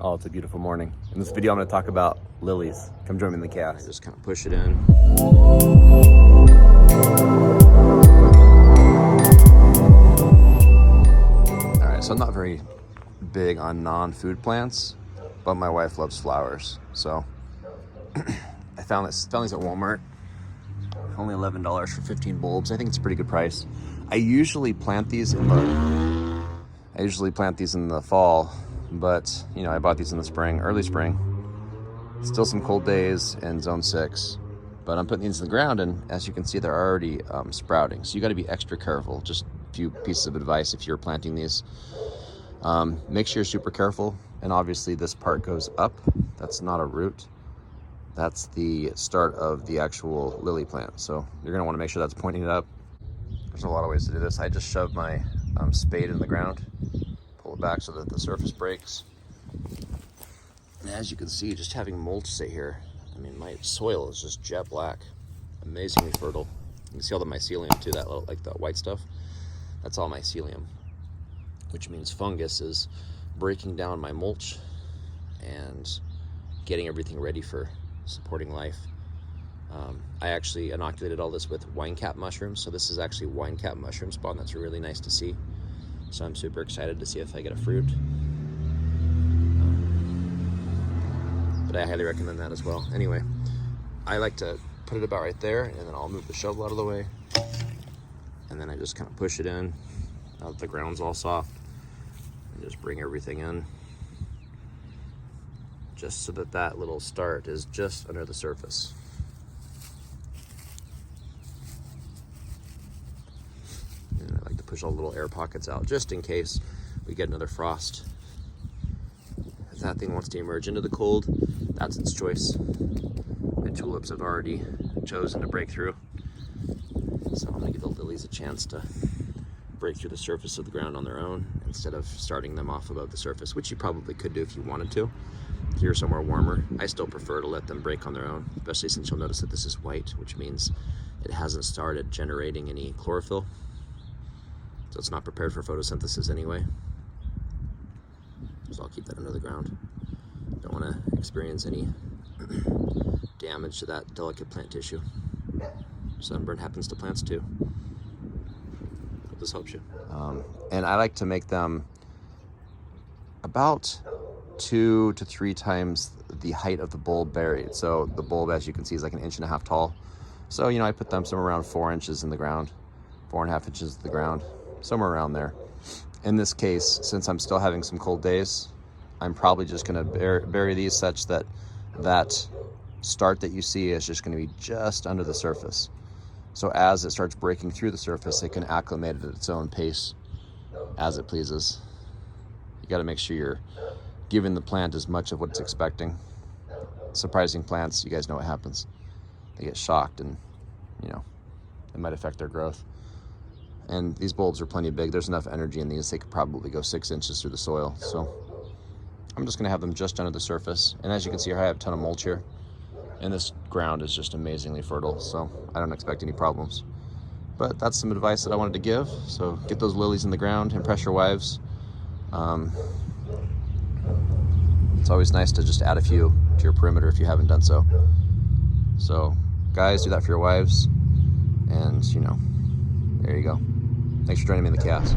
Oh, it's a beautiful morning. In this video, I'm going to talk about lilies. Come join me in the chaos. Just kind of push it in. All right, so I'm not very big on non-food plants, but my wife loves flowers. So I found these at Walmart. Only $11 for 15 bulbs. I think it's a pretty good price. I usually plant these in the fall, but you know, I bought these in the spring, early spring. Still some cold days in zone 6, but I'm putting these in the ground, and as you can see, they're already sprouting. So you got to be extra careful. Just a few pieces of advice if you're planting these. Make sure you're super careful, and obviously this part goes up. That's not a root. That's the start of the actual lily plant. So you're gonna want to make sure that's pointing up. There's a lot of ways to do this. I just shoved my spade in the ground, pull it back so that the surface breaks. And as you can see, just having mulch sit here, I mean, my soil is just jet black, amazingly fertile. You can see all the mycelium too, that little, like the white stuff. That's all mycelium, which means fungus is breaking down my mulch and getting everything ready for supporting life. I actually inoculated all this with wine cap mushrooms. So this is actually wine cap mushroom spawn. That's really nice to see. So I'm super excited to see if I get a fruit. But I highly recommend that as well. Anyway, I like to put it about right there, and then I'll move the shovel out of the way. And then I just kind of push it in, now that the ground's all soft, and just bring everything in. Just so that that little start is just under the surface. And I like to push all the little air pockets out just in case we get another frost. If that thing wants to emerge into the cold, that's its choice. My tulips have already chosen to break through. So I'm gonna give the lilies a chance to break through the surface of the ground on their own instead of starting them off above the surface, which you probably could do if you wanted to. If you're somewhere warmer, I still prefer to let them break on their own, especially since you'll notice that this is white, which means it hasn't started generating any chlorophyll. So it's not prepared for photosynthesis anyway. So I'll keep that under the ground. Don't want to experience any damage to that delicate plant tissue. Sunburn happens to plants too. Hope this helps you. And I like to make them about 2 to 3 times the height of the bulb buried. So the bulb, as you can see, is like 1.5 inches tall. So, you know, I put them somewhere around 4 inches in the ground, 4.5 inches in the ground, somewhere around there. In this case, since I'm still having some cold days, I'm probably just gonna bury these such that that start that you see is just gonna be just under the surface. So as it starts breaking through the surface, it can acclimate at its own pace as it pleases. You gotta make sure you're giving the plant as much of what it's expecting. Surprising plants, you guys know what happens. They get shocked, and you know, it might affect their growth. And these bulbs are plenty big. There's enough energy in these. They could probably go 6 inches through the soil. So I'm just gonna have them just under the surface. And as you can see here, I have a ton of mulch here. And this ground is just amazingly fertile, so I don't expect any problems. But that's some advice that I wanted to give. So get those lilies in the ground, impress your wives. It's always nice to just add a few to your perimeter if you haven't done so. So guys, do that for your wives, and you know, there you go. Thanks for joining me in the chaos.